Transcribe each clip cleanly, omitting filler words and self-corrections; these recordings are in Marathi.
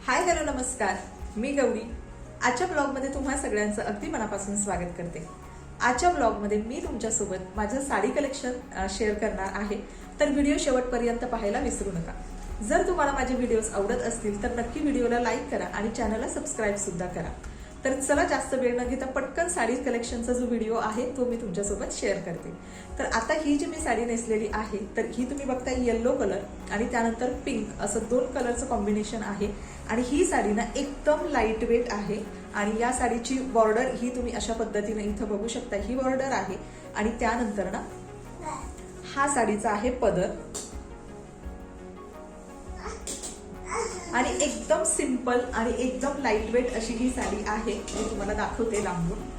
हाय हॅलो नमस्कार, मी गौरी। आजच्या ब्लॉगमध्ये तुम्हा सगळ्यांचं अगदी मनापासून स्वागत करते। आजच्या ब्लॉगमध्ये मी तुमच्यासोबत माझं साडी कलेक्शन शेअर करणार आहे, तर व्हिडिओ शेवटपर्यंत पाहायला विसरू नका। जर तुम्हाला माझे व्हिडिओज आवडत असतील तर नक्की व्हिडिओला लाईक करा आणि चॅनलला सबस्क्राईब सुद्धा करा। तर चला जास्त वेळ न घेता पटकन साडी कलेक्शनचा जो व्हिडिओ आहे तो मी तुमच्यासोबत शेअर करते। तर आता ही जी मी साडी नेसलेली आहे तर ही तुम्ही बघताय येलो कलर आणि त्यानंतर पिंक असं दोन कलरचं कॉम्बिनेशन आहे आणि ही साडी ना एकदम लाईट वेट आहे आणि या साडीची बॉर्डर ही तुम्ही अशा पद्धतीने इथं बघू शकता, ही बॉर्डर आहे आणि त्यानंतर ना हा साडीचा आहे पदर आणि एकदम सिंपल आणि एकदम लाईट वेट अशी ही साडी आहे। मी तुम्हाला दाखवते लांबून।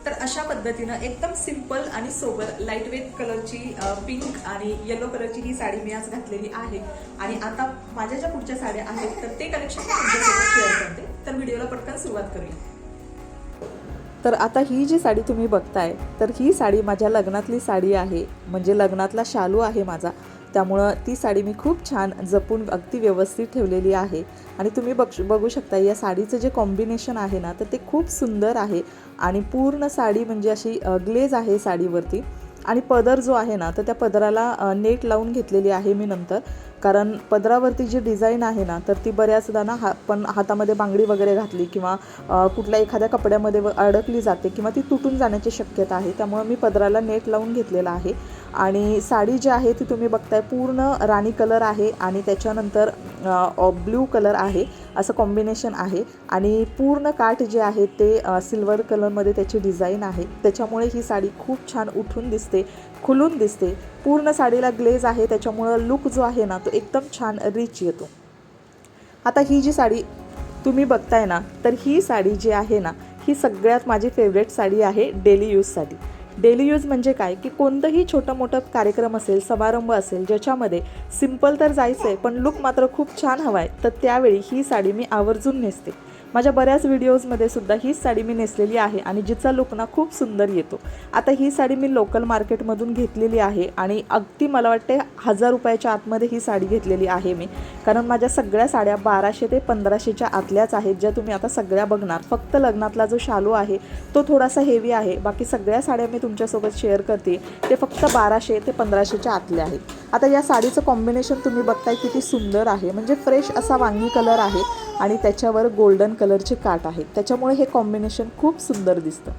तर अशा पद्धतीनं एकदम सिंपल आणि सोबर लाईट वेट कलरची पिंक आणि येलो कलरची ही साडी मी आज घातलेली आहे आणि आता माझ्या ज्या पुढच्या साड्या आहेत तर ते कलेक्शन तुमच्यासोबत शेअर करते। तर व्हिडिओला पटकन सुरुवात करूया। तर आता ही जी साडी तुम्ही बघताय तर ही साडी माझ्या लग्नातली साडी आहे, म्हणजे लग्नातला शालू आहे माझा, त्यामुळं ती साडी मी खूप छान जपून अगदी व्यवस्थित ठेवलेली आहे। आणि तुम्ही बघू शकता या साडीचं जे कॉम्बिनेशन आहे ना तर ते खूप सुंदर आहे आणि पूर्ण साडी म्हणजे अशी ग्लेज आहे साडीवरती। आणि पदर जो आहे ना तर त्या पदराला नेट लावून घेतलेली आहे मी नंतर, कारण पदरावरती जी डिझाईन आहे ना तर ती बऱ्याचदा ना पण हातामध्ये बांगडी वगैरे घातली किंवा कुठल्या एखाद्या कपड्यामध्ये अडकली जाते किंवा ती तुटून जाण्याची शक्यता आहे, त्यामुळे मी पदराला नेट लावून घेतलेला आहे। आणि साडी जी आहे ती तुम्ही बघताय पूर्ण राणी कलर आहे आणि त्याच्यानंतर ब्ल्यू कलर आहे, असं कॉम्बिनेशन आहे आणि पूर्ण काठ जे आहे ते सिल्वर कलरमध्ये त्याची डिझाईन आहे, त्याच्यामुळे ही साडी खूप छान उठून दिसते, खुलून दिसते। पूर्ण साडीला ग्लेज आहे, त्याच्यामुळं लुक जो आहे ना तो एकदम छान रिच येतो। आता ही जी साडी तुम्ही बघताय ना तर ही साडी जी आहे ना ही सगळ्यात माझी फेवरेट साडी आहे डेली यूजसाठी। डेली यूज म्हणजे काय की कोणतंही छोटं मोठं कार्यक्रम असेल, समारंभ असेल ज्याच्यामध्ये सिंपल तर जायचं आहे पण लुक मात्र खूप छान हवा आहे, तर त्यावेळी ही साडी मी आवर्जून नेसते। माझ्या बऱ्याच व्हिडिओजमध्ये सुद्धा हीच साडी मी नेसलेली आहे आणि जिचा लुक ना खूप सुंदर येतो। आता ही साडी मी लोकल मार्केटमधून घेतलेली आहे आणि अगदी मला वाटते 1000 रुपयाच्या आतमध्ये ही साडी घेतलेली आहे मी, कारण माझ्या सगळ्या साड्या 1200 ते 1500च्या आतल्याच आहेत ज्या तुम्ही आता सगळ्या बघणार। फक्त लग्नातला जो शालू आहे तो थोडासा हेवी आहे, बाकी सगळ्या साड्या मी तुमच्यासोबत शेअर करते ते फक्त 1200 ते 1500च्या आतल्या आहेत। आता या साडीचं कॉम्बिनेशन तुम्ही बघताय किती सुंदर आहे, म्हणजे फ्रेश असा वांगी कलर आहे आणि त्याच्यावर गोल्डन कलरचे काठ आहेत, त्याच्यामुळे हे कॉम्बिनेशन खूप सुंदर दिसतं।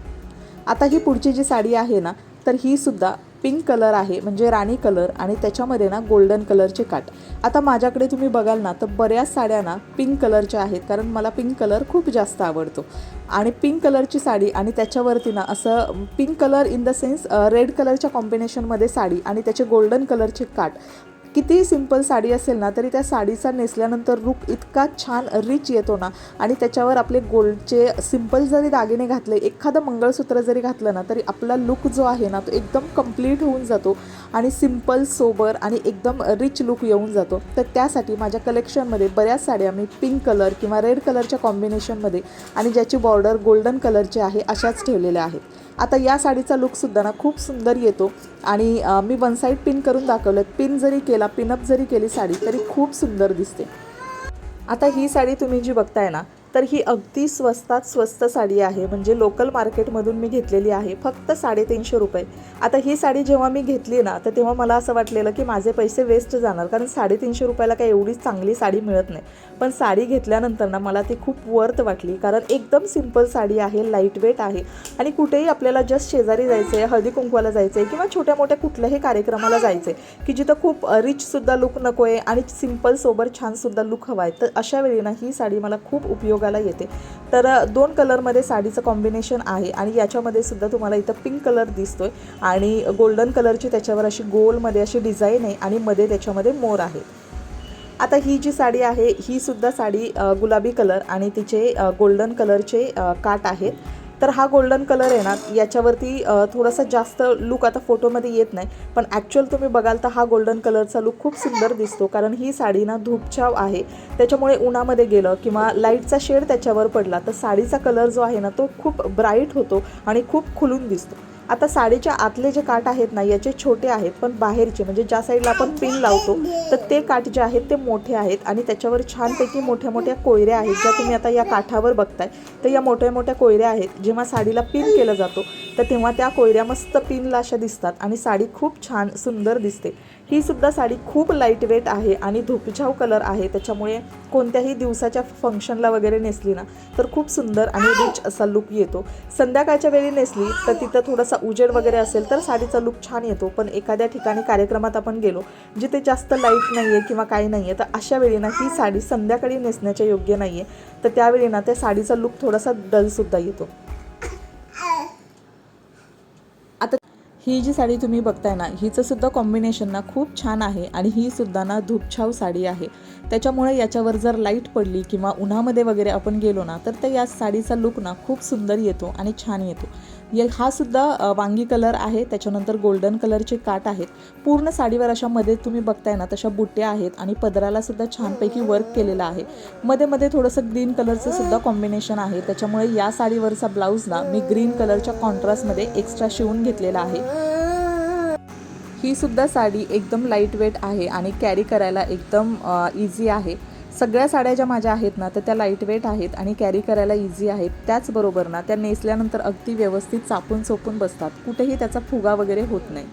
आता ही पुढची जी साडी आहे ना तर ही सुद्धा पिंक कलर आहे, म्हणजे राणी कलर आणि त्याच्यामध्ये ना गोल्डन कलरचे काठ। आता माझ्याकडे तुम्ही बघाल ना तर बऱ्याच साड्या ना पिंक कलरच्या आहेत, कारण मला पिंक कलर खूप जास्त आवडतो आणि पिंक कलरची साडी आणि त्याच्यावरती ना असं pink colour in the sense red कलरच्या कॉम्बिनेशनमध्ये साडी आणि त्याचे गोल्डन कलरचे काठ। किती सिंपल साडी असेल ना तरी त्या साडीचा नेसल्यानंतर लुक इतका छान रिच येतो ना, आणि त्याच्यावर आपले गोल्डचे सिंपल जरी दागिने घातले, एखादं मंगळसूत्र जरी घातलं ना तरी आपला लुक जो आहे ना तो एकदम कंप्लीट होऊन जातो आणि सिंपल सोबर आणि एकदम रिच लुक येऊन जातो। तर त्यासाठी माझ्या कलेक्शनमध्ये बऱ्याच साड्या मी पिंक कलर किंवा रेड कलरच्या कॉम्बिनेशनमध्ये आणि ज्याची बॉर्डर गोल्डन कलरची आहे अशाच ठेवलेल्या आहेत। आता या साडीचा लुकसुद्धा ना खूप सुंदर येतो आणि मी वन साईड पिन करून दाखवलं, पिन जरी केला, पिनअप जरी केली साडी तरी खूप सुंदर दिसते। आता ही साडी तुम्ही जी बघताय ना तर ही अगदी स्वस्तात स्वस्त साडी आहे, म्हणजे लोकल मार्केटमधून मी घेतलेली आहे फक्त 350 रुपये। आता ही साडी जेव्हा मी घेतली ना तर तेव्हा मला असं वाटलेलं की माझे पैसे वेस्ट जाणार, कारण 350 रुपयाला काही एवढी चांगली साडी मिळत नाही, पण साडी घेतल्यानंतर ना मला ती खूप वर्थ वाटली, कारण एकदम सिंपल साडी आहे, लाईट वेट आहे आणि कुठेही आपल्याला जस्ट शेजारी जायचं आहे, हळदी कुंकवाला जायचं आहे किंवा छोट्या मोठ्या कुठल्याही कार्यक्रमाला जायचं आहे की जिथं खूप रिचसुद्धा लुक नको आहे आणि सिंपल सोबर छानसुद्धा लुक हवा आहे, तर अशा वेळी ना ही साडी मला खूप उपयोगाला येते। तर दोन कलरमध्ये साडीचं कॉम्बिनेशन आहे आणि याच्यामध्ये सुद्धा तुम्हाला इथं पिंक कलर दिसतोय आणि गोल्डन कलरची त्याच्यावर अशी गोलमध्ये अशी डिझाईन आहे आणि मध्ये त्याच्यामध्ये मोर आहे। आता ही जी साडी आहे ही सुद्धा साडी गुलाबी कलर आणि तिचे गोल्डन कलरचे काट आहेत तर हा गोल्डन कलर आहे ना, याच्यावरती थोडासा जास्त लुक आता फोटोमध्ये येत नाही, पण ॲक्च्युअल तुम्ही बघाल तर हा गोल्डन कलरचा लुक खूप सुंदर दिसतो. कारण ही साडी ना धूपछाव आहे, त्याच्यामुळे उन्हामध्ये गेलं किंवा लाईटचा शेड त्याच्यावर पडला तर साडीचा कलर जो आहे ना तो खूप ब्राईट होतो आणि खूप खुलून दिसतो. आता साडीच्या आतले जे काठ आहेत ना याचे छोटे आहेत, पण बाहेरचे म्हणजे ज्या साईडला आपण पिन लावतो तर ते काठ जे आहेत ते मोठे आहेत आणि त्याच्यावर छानपैकी मोठ्या मोठ्या कोयऱ्या आहेत, ज्या तुम्ही आता या काठावर बघताय. तर या मोठ्या मोठ्या कोयऱ्या आहेत. जेव्हा साडीला पिन केलं जातो तर तेव्हा त्या कोयऱ्या मस्त पिनला अशा दिसतात आणि साडी खूप छान सुंदर दिसते. ही सुद्धा साडी खूप लाईट वेट आहे आणि धुपछाव कलर आहे, त्याच्यामुळे कोणत्याही दिवसाच्या फंक्शनला वगैरे नेसली ना तर खूप सुंदर आणि रिच असा लुक येतो. संध्याकाळच्या वेळी नेसली तर तिथं थोडासा उजेड वगैरे असेल तर साडीचा लुक छान येतो, पण एखाद्या ठिकाणी कार्यक्रमात आपण गेलो जिथे जास्त लाईट नाही आहे किंवा काही नाही आहे तर अशा वेळी ना ही साडी संध्याकाळी नेसण्याच्या योग्य नाही आहे, तर त्यावेळी ना त्या साडीचा लुक थोडासा डलसुद्धा येतो. आता ही जी साडी तुम्ही बघताय ना हिचं सुद्धा कॉम्बिनेशन ना खूप छान आहे आणि ही सुद्धा ना धूपछाव साडी आहे, त्याच्यामुळे याच्यावर जर लाईट पडली किंवा उन्हामध्ये वगैरे आपण गेलो ना तर त्या या साडीचा लुक ना खूप सुंदर येतो आणि छान येतो. हा सुद्धा वांगी कलर आहे, त्याच्यानंतर गोल्डन कलरचे काठ आहेत. पूर्ण साडीवर अशा मध्ये तुम्ही बघताय ना तशा बुट्ट्या आहेत आणि पदराला सुद्धा छानपैकी वर्क केलेलं आहे. मध्ये मध्ये थोडंसं ग्रीन कलरचं सुद्धा कॉम्बिनेशन आहे, त्याच्यामुळे या साडीवरचा ब्लाऊज ना मी ग्रीन कलरच्या कॉन्ट्रास्टमध्ये एक्स्ट्रा शिवून घेतलेला आहे. ही सुद्धा साडी एकदम लाईट वेट आहे आणि कॅरी करायला एकदम इझी आहे. सगळ्या साड्या ज्या माझ्या आहेत ना तर त्या लाईट वेट आहेत आणि कॅरी करायला इझी आहेत. त्याचबरोबर ना त्या नेसल्यानंतर अगदी व्यवस्थित चापून चोपून बसतात, कुठेही त्याचा फुगा वगैरे होत नाही.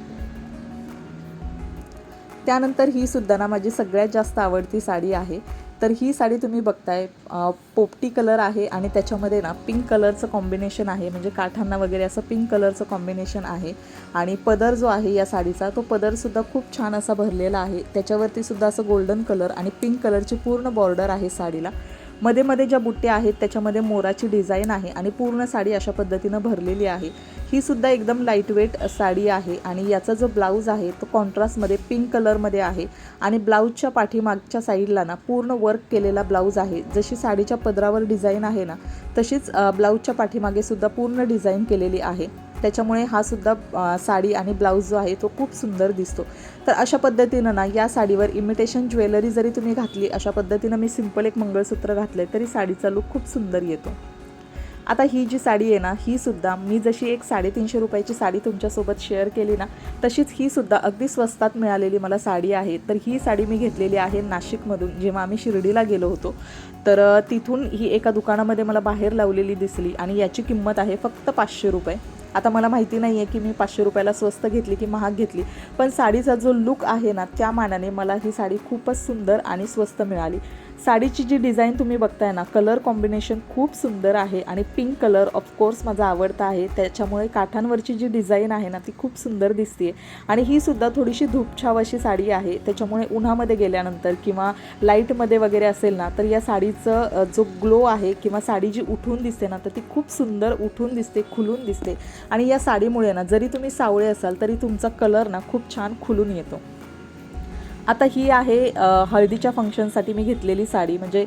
त्यानंतर ही सुद्धा ना माझी सगळ्यात जास्त आवडती साडी आहे. तर ही साडी तुम्ही बघताय पोपटी कलर आहे आणि त्याच्यामध्ये ना पिंक कलरचं कॉम्बिनेशन आहे, म्हणजे काठांना वगैरे असं पिंक कलरचं कॉम्बिनेशन आहे. आणि पदर जो आहे या साडीचा तो पदरसुद्धा खूप छान असा भरलेला आहे, त्याच्यावरती सुद्धा असं गोल्डन कलर आणि पिंक कलरची पूर्ण बॉर्डर आहे साडीला. मध्ये मध्ये ज्या बुट्ट्या आहेत त्याच्यामध्ये मोराची डिझाईन आहे आणि पूर्ण साडी अशा पद्धतीनं भरलेली आहे. ही सुद्धा एकदम लाईटवेट साडी आहे आणि याचा जो ब्लाऊज आहे तो कॉन्ट्रास्टमध्ये पिंक कलरमध्ये आहे आणि ब्लाऊजच्या पाठीमागच्या साईडला ना पूर्ण वर्क केलेला ब्लाऊज आहे. जशी साडीच्या पदरावर डिझाईन आहे ना तशीच ब्लाऊजच्या पाठीमागे सुद्धा पूर्ण डिझाईन केलेली आहे, त्याच्यामुळे हा सुद्धा साडी आणि ब्लाऊज जो आहे तो खूप सुंदर दिसतो. तर अशा पद्धतीनं ना या साडीवर इमिटेशन ज्वेलरी जरी तुम्ही घातली, अशा पद्धतीनं मी सिंपल एक मंगळसूत्र घातले तरी साडीचा लुक खूप सुंदर येतो. आता ही जी साडी आहे ना ही सुद्धा मी जशी एक 350 रुपयाची साडी तुमच्यासोबत शेअर केली ना तशीच ही सुद्धा अगदी स्वस्तात मिळालेली मला साडी आहे. तर ही साडी मी घेतलेली आहे नाशिकमधून, जेव्हा आम्ही शिर्डीला गेलो होतो तर तिथून ही एका दुकानामध्ये मला बाहेर लावलेली दिसली आणि याची किंमत आहे फक्त 500 रुपये. आता मला माहिती नाही आहे की मी 500 रुपयाला स्वस्त घेतली की महाग घेतली, पण साडीचा जो लुक आहे ना त्या मानाने मला ही साडी खूपच सुंदर आणि स्वस्त मिळाली. साडीची जी डिझाईन तुम्ही बघताय ना कलर कॉम्बिनेशन खूप सुंदर आहे आणि पिंक कलर ऑफकोर्स माझा आवडता आहे, त्याच्यामुळे काठांवरची जी डिझाईन आहे ना ती खूप सुंदर दिसते. आणि ही सुद्धा थोडीशी धूपछाव अशी साडी आहे, त्याच्यामुळे उन्हामध्ये गेल्यानंतर किंवा लाईटमध्ये वगैरे असेल ना तर या साडीचं जो ग्लो आहे किंवा साडी जी उठून दिसते ना तर ती खूप सुंदर उठून दिसते, खुलून दिसते. आणि या साडीमुळे ना जरी तुम्ही सावळे असाल तरी तुमचा कलर ना खूप छान खुलून येतो. आता ही आहे हळदीच्या फंक्शनसाठी मी घेतलेली साडी, म्हणजे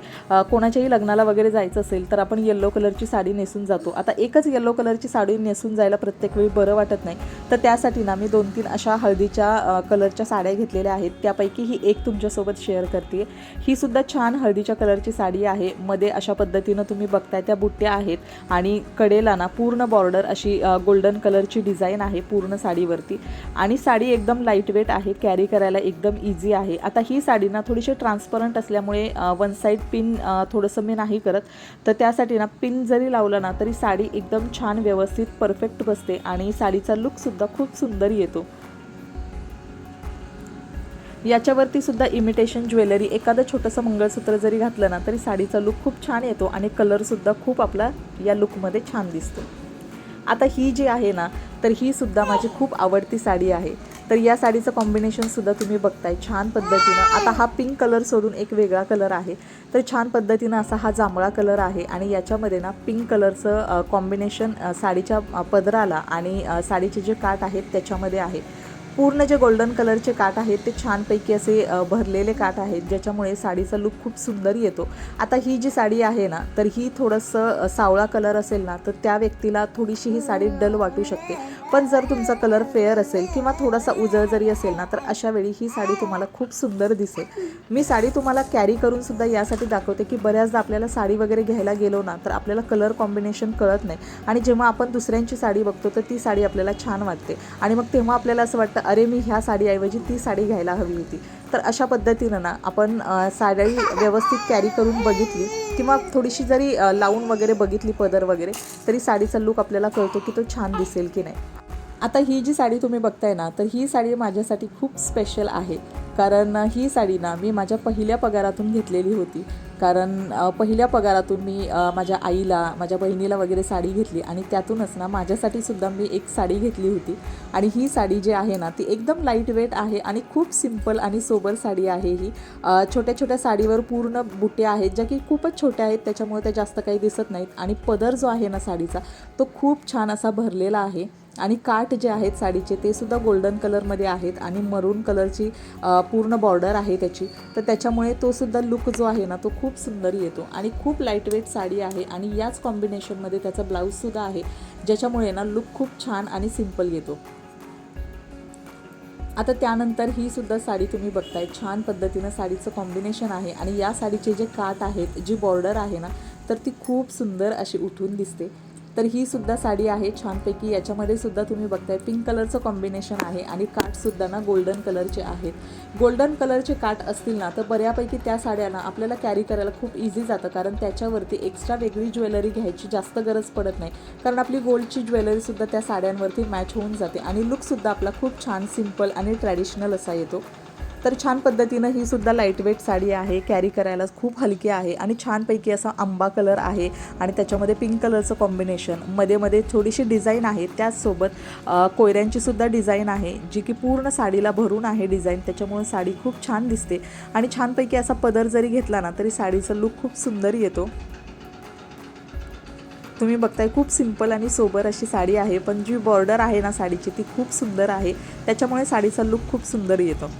कोणाच्याही लग्नाला वगैरे जायचं असेल तर आपण येल्लो कलरची साडी नेसून जातो. आता एकच येल्लो कलरची साडी नेसून जायला प्रत्येक वेळी बरं वाटत नाही, तर त्यासाठी ना मी 2-3 अशा हळदीच्या कलरच्या साड्या घेतलेल्या आहेत, त्यापैकी ही एक तुमच्यासोबत शेअर करते. ही सुद्धा छान हळदीच्या कलरची साडी आहे. मध्ये अशा पद्धतीनं तुम्ही बघताय त्या बुट्ट्या आहेत आणि कडेला ना पूर्ण बॉर्डर अशी गोल्डन कलरची डिझाईन आहे पूर्ण साडीवरती आणि साडी एकदम लाईटवेट आहे, कॅरी करायला एकदम इझी आहे. आता ही साडी ना थोडीशी ट्रान्सपरंट असल्यामुळे वन साईड पिन थोडंसं मी नाही करत, तर त्यासाठी ना पिन जरी लावलं ना तरी साडी एकदम छान व्यवस्थित परफेक्ट बसते आणि साडीचा लुकसुद्धा खूप सुंदर येतो. याच्यावरती सुद्धा इमिटेशन ज्वेलरी एखादं छोटंसं मंगळसूत्र जरी घातलं ना तरी साडीचा लुक खूप छान येतो आणि कलरसुद्धा खूप आपला या लुकमध्ये छान दिसतो. आता ही जी आहे ना तर ही सुद्धा माझी खूप आवडती साडी आहे. तर या साडीचं कॉम्बिनेशनसुद्धा तुम्ही बघताय छान पद्धतीनं. आता हा पिंक कलर सोडून एक वेगळा कलर आहे, तर छान पद्धतीनं असा हा जांभळा कलर आहे आणि याच्यामध्ये ना पिंक कलरचं कॉम्बिनेशन साडीच्या पदराला आणि साडीचे जे काठ आहेत त्याच्यामध्ये आहे. पूर्ण जे गोल्डन कलरचे काठ आहेत ते छानपैकी असे भरलेले काठ आहेत, ज्याच्यामुळे साडीचा लुक खूप सुंदर येतो. आता ही जी साडी आहे ना, तर ही थोडंसं सावळा कलर असेल ना, तर त्या व्यक्तीला थोडीशी ही साडी डल वाटू शकते. पण जर तुमचा कलर फेअर असेल किंवा थोडासा उजळ जरी असेल ना, तर अशा वेळी ही साडी तुम्हाला खूप सुंदर दिसेल. मी साडी तुम्हाला कॅरी करून सुद्धा यासाठी दाखवते की बऱ्याचदा आपल्याला साडी वगैरे घ्यायला गेलो ना, तर आपल्याला कलर कॉम्बिनेशन कळत नाही आणि जेव्हा आपण दुसऱ्यांची साडी बघतो तर ती साडी आपल्याला छान वाटते आणि मग तेव्हा आपल्याला असं वाटतं, अरे मी ह्या साडीऐवजी ती साडी घ्यायला हवी होती. तर अशा पद्धतीनं ना आपण साडी व्यवस्थित कॅरी करून बघितली किंवा थोडीशी जरी लावून वगैरे बघितली पदर वगैरे, तरी साडीचा लूक आपल्याला कळतो की तो छान दिसेल की नाही. आता ही जी साडी तुम्ही बघताय ना, तर ही साडी माझ्यासाठी खूप स्पेशल आहे. कारण ही साडी ना मी माझ्या पहिल्या पगारातून घेतलेली होती. कारण पहिल्या पगारातून मी माझ्या आईला, माझ्या बहिणीला वगैरे साडी घेतली आणि त्यातूनच ना माझ्यासाठी सुद्धा मी एक साडी घेतली होती. आणि ही साडी जी आहे ना, ती एकदम लाईट वेट आहे आणि खूप सिंपल आणि सोबर साडी आहे ही. छोट्या छोट्या साडीवर पूर्ण बुट्या आहेत, ज्या की खूपच छोट्या आहेत, त्याच्यामुळे त्या जास्त काही दिसत नाहीत. आणि पदर जो आहे ना साडीचा, तो खूप छान असा भरलेला आहे. आणि काठ जे आहेत साडीचे ते सुद्धा गोल्डन कलरमध्ये आहेत आणि मरून कलरची पूर्ण बॉर्डर आहे त्याची. तर त्याच्यामुळे तो सुद्धा लुक जो आहे ना, तो खूप सुंदर येतो आणि खूप लाईटवेट साडी आहे. आणि याच कॉम्बिनेशनमध्ये त्याचा ब्लाऊजसुद्धा आहे, ज्याच्यामुळे ना लुक खूप छान आणि सिंपल येतो. आता त्यानंतर ही सुद्धा साडी तुम्ही बघताय, छान पद्धतीनं साडीचं कॉम्बिनेशन आहे. आणि या साडीचे जे काठ आहेत, जी बॉर्डर आहे ना, तर ती खूप सुंदर अशी उठून दिसते. तर ही सुद्धा साडी आहे छानपैकी. याच्यामध्ये सुद्धा तुम्ही बघताय पिंक कलरचं कॉम्बिनेशन आहे आणि काठसुद्धा ना गोल्डन कलरचे आहेत. गोल्डन कलरचे काठ असतील ना, तर बऱ्यापैकी त्या साड्यांना आपल्याला कॅरी करायला खूप इझी जातं. कारण त्याच्यावरती एक्स्ट्रा वेगळी ज्वेलरी घ्यायची जास्त गरज पडत नाही. कारण आपली गोल्डची ज्वेलरीसुद्धा त्या साड्यांवरती मॅच होऊन जाते आणि लुकसुद्धा आपला खूप छान सिंपल आणि ट्रॅडिशनल असा येतो. तर छान पद्धतीनं ही सुद्धा लाईटवेट साडी आहे, कॅरी करायला खूप हलकी आहे आणि छानपैकी असा आंबा कलर आहे आणि त्याच्यामध्ये पिंक कलरचं कॉम्बिनेशन, मध्ये थोडीशी डिझाईन आहे. त्याचसोबत कोयऱ्यांची सुद्धा डिझाईन आहे, जी की पूर्ण साडीला भरून आहे डिझाईन. त्याच्यामुळे साडी खूप छान दिसते आणि छानपैकी असा पदर जरी घेतला ना, तरी साडीचा लुक खूप सुंदर येतो. तुम्ही बघताय खूप सिंपल आणि सोबर अशी साडी आहे, पण जी बॉर्डर आहे ना साडीची, ती खूप सुंदर आहे. त्याच्यामुळे साडीचा लुक खूप सुंदर येतो.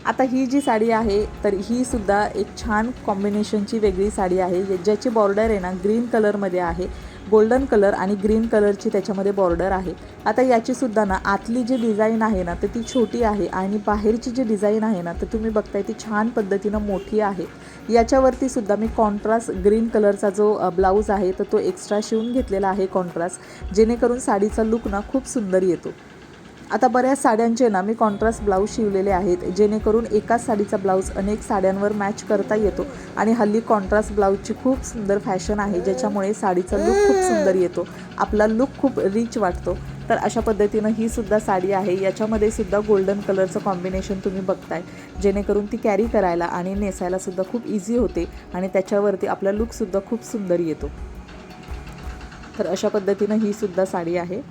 आता ही जी साडी आहे, तर ही सुद्धा एक छान कॉम्बिनेशनची वेगळी साडी आहे, ज्याची बॉर्डर आहे ना ग्रीन कलरमध्ये आहे. गोल्डन कलर आणि ग्रीन कलरची त्याच्यामध्ये बॉर्डर आहे. आता याचीसुद्धा ना आतली जी डिझाईन आहे ना, तर ती छोटी आहे आणि बाहेरची जी डिझाईन आहे ना, तर तुम्ही बघताय ती छान पद्धतीनं मोठी आहे. याच्यावरती सुद्धा मी कॉन्ट्रास्ट ग्रीन कलरचा जो ब्लाऊज आहे, तर तो एक्स्ट्रा शिवून घेतलेला आहे कॉन्ट्रास्ट, जेणेकरून साडीचा लुक ना खूप सुंदर येतो. आता बऱ्याच साड्यांचे ना मी कॉन्ट्रास्ट ब्लाऊज शिवलेले आहेत, जेणेकरून एकाच साडीचा ब्लाऊज अनेक साड्यांवर मॅच करता येतो. आणि हल्ली कॉन्ट्रास्ट ब्लाऊजची खूप सुंदर फॅशन आहे, ज्याच्यामुळे साडीचा लुक खूप सुंदर येतो, आपला लुक खूप रिच वाटतो. तर अशा पद्धतीनं ही सुद्धा साडी आहे. याच्यामध्ये सुद्धा गोल्डन कलरचं कॉम्बिनेशन तुम्ही बघताय, जेणेकरून ती कॅरी करायला आणि नेसायला सुद्धा खूप इझी होते आणि त्याच्यावरती आपला लुकसुद्धा खूप सुंदर येतो. तर अशा पद्धतीनं ही सुद्धा साडी आहे.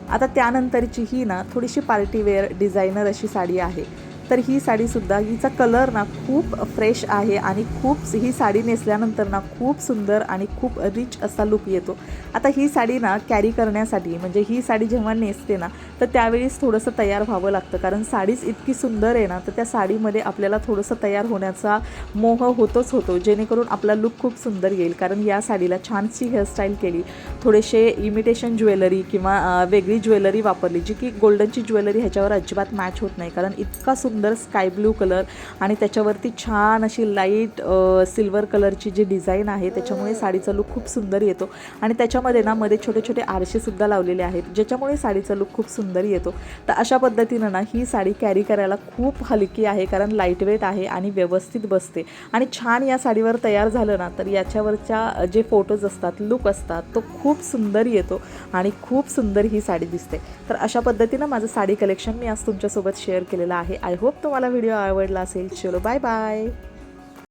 आता त्यानंतरची ही ना थोडीशी पार्टीवेअर डिझायनर अशी साडी आहे. तर ही साडीसुद्धा, हिचा कलर ना खूप फ्रेश आहे आणि खूप ही साडी नेसल्यानंतर ना खूप सुंदर आणि खूप रिच असा लुक येतो. आता ही साडी ना कॅरी करण्यासाठी, म्हणजे ही साडी जेव्हा नेसते ना, तर त्यावेळीच थोडंसं तयार व्हावं लागतं. कारण साडीच इतकी सुंदर आहे ना, तर त्या साडीमध्ये आपल्याला थोडंसं तयार होण्याचा मोह होतो, जेणेकरून आपला लुक खूप सुंदर येईल. कारण या साडीला छानशी हेअरस्टाईल केली, थोडेसे इमिटेशन ज्वेलरी किंवा वेगळी ज्वेलरी वापरली, जी की गोल्डनची ज्वेलरी ह्याच्यावर अजिबात मॅच होत नाही. कारण इतका सुंदर स्काय ब्लू कलर आणि त्याच्यावरती छान अशी लाईट सिल्वर कलरची जी डिझाईन आहे, त्याच्यामुळे साडीचा लुक खूप सुंदर येतो. आणि त्याच्यामध्ये ना मध्ये छोटे छोटे आरशेसुद्धा लावलेले आहेत, ज्याच्यामुळे साडीचा लुक खूप सुंदर येतो. तर अशा पद्धतीनं ना ही साडी कॅरी करायला खूप हलकी आहे, कारण लाईटवेट आहे आणि व्यवस्थित बसते. आणि छान या साडीवर तयार झालं ना, तर याच्यावरच्या जे फोटोज असतात, लुक असतात, तो खूप सुंदर येतो आणि खूप सुंदर ही साडी दिसते. तर अशा पद्धतीनं माझं साडी कलेक्शन मी आज तुमच्यासोबत शेअर केलेलं आहे. आय होप तुम्हाला व्हिडिओ आवडला असेल. चलो बाय बाय.